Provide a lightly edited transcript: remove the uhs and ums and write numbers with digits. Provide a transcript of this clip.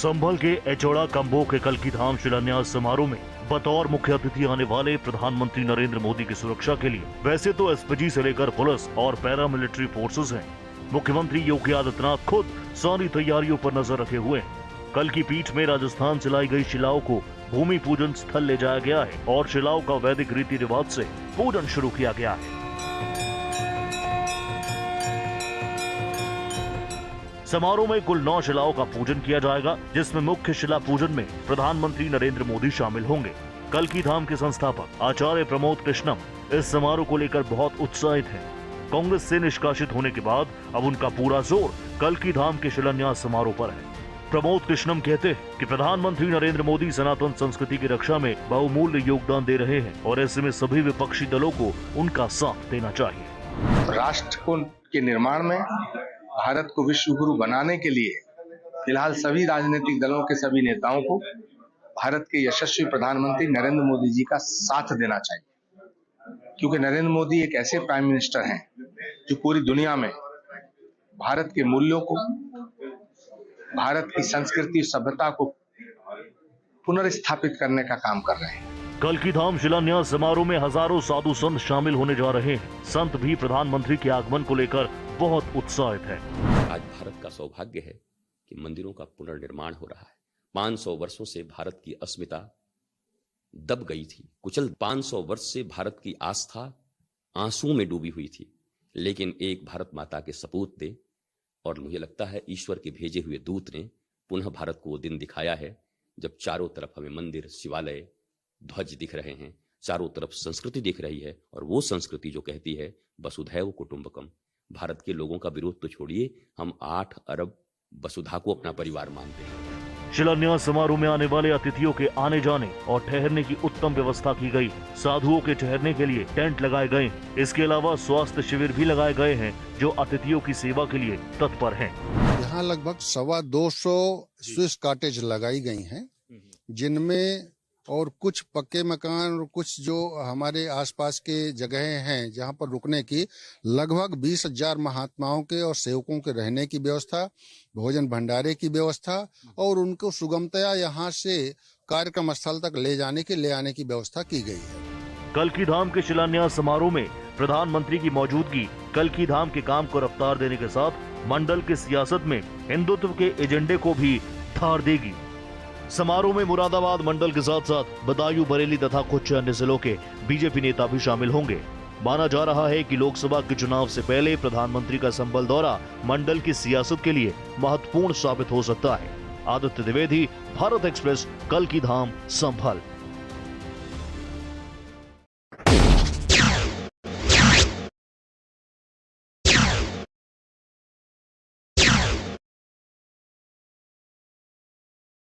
संभल के एचोड़ा कंबो के कल्की धाम शिलान्यास समारोह में बतौर मुख्य अतिथि आने वाले प्रधानमंत्री नरेंद्र मोदी की सुरक्षा के लिए वैसे तो एसपीजी से लेकर पुलिस और पैरामिलिट्री फोर्सेस हैं। मुख्यमंत्री योगी आदित्यनाथ खुद सारी तैयारियों पर नजर रखे हुए हैं। कल की पीठ में राजस्थान से लाई गई शिलाओं को भूमि पूजन स्थल ले जाया गया है और शिलाओं का वैदिक रीति रिवाज से पूजन शुरू किया गया है। समारोह में कुल 9 शिलाओं का पूजन किया जाएगा, जिसमें मुख्य शिला पूजन में प्रधानमंत्री नरेंद्र मोदी शामिल होंगे। कल्की धाम के संस्थापक आचार्य प्रमोद कृष्णम इस समारोह को लेकर बहुत उत्साहित हैं। कांग्रेस से निष्कासित होने के बाद अब उनका पूरा जोर कल्की धाम के शिलान्यास समारोह पर है। प्रमोद कृष्णम कहते हैं कि प्रधानमंत्री नरेंद्र मोदी सनातन संस्कृति की रक्षा में बहुमूल्य योगदान दे रहे हैं और ऐसे में सभी विपक्षी दलों को उनका साथ देना चाहिए। राष्ट्र के निर्माण में भारत को विश्व गुरु बनाने के लिए फिलहाल सभी राजनीतिक दलों के सभी नेताओं को भारत के यशस्वी प्रधानमंत्री नरेंद्र मोदी जी का साथ देना चाहिए, क्योंकि नरेंद्र मोदी एक ऐसे प्राइम मिनिस्टर हैं जो पूरी दुनिया में भारत के मूल्यों को, भारत की संस्कृति और सभ्यता को पुनर्स्थापित करने का काम कर रहे हैं। कल्की धाम शिलान्यास समारोह में हजारों साधु संत शामिल होने जा रहे हैं। संत भी प्रधानमंत्री के आगमन को लेकर बहुत उत्साहित है। आज भारत का सौभाग्य है कि मंदिरों का पुनर्निर्माण हो रहा है। 500 वर्षों से भारत की अस्मिता दब गई थी, कुचल 500 वर्ष से भारत की आस्था आंसू में डूबी हुई थी, लेकिन एक भारत माता के सपूत थे और मुझे लगता है ईश्वर के भेजे हुए दूत ने पुनः भारत को वो दिन दिखाया है जब चारों तरफ हमें मंदिर, शिवालय, ध्वज दिख रहे हैं, चारों तरफ संस्कृति दिख रही है और वो संस्कृति जो कहती है वसुधैव कुटुंबकम। भारत के लोगों का विरोध तो छोड़िए, हम 8 अरब वसुधा को अपना परिवार मानते हैं। शिलान्यास समारोह में आने वाले अतिथियों के आने जाने और ठहरने की उत्तम व्यवस्था की गई। साधुओं के ठहरने के लिए टेंट लगाए गए। इसके अलावा स्वास्थ्य शिविर भी लगाए गए हैं जो अतिथियों की सेवा के लिए तत्पर हैं। यहाँ लगभग 225 स्विस कॉटेज लगाई गई हैं, जिनमें और कुछ पक्के मकान और कुछ जो हमारे आसपास के जगहें हैं जहां पर रुकने की, लगभग 20,000 महात्माओं के और सेवकों के रहने की व्यवस्था, भोजन भंडारे की व्यवस्था और उनको सुगमतया यहां से कार्यक्रम स्थल तक ले आने की व्यवस्था की गई है। कल्की धाम के शिलान्यास समारोह में प्रधानमंत्री की मौजूदगी कल्की धाम के काम को रफ्तार देने के साथ मंडल की सियासत में हिंदुत्व के एजेंडे को भी धार देगी। समारोह में मुरादाबाद मंडल के साथ साथ बदायूं, बरेली तथा कुछ अन्य जिलों के बीजेपी नेता भी शामिल होंगे। माना जा रहा है कि लोकसभा के चुनाव से पहले प्रधानमंत्री का संभल दौरा मंडल की सियासत के लिए महत्वपूर्ण साबित हो सकता है। आदित्य द्विवेदी, भारत एक्सप्रेस, कल्की धाम, संभल।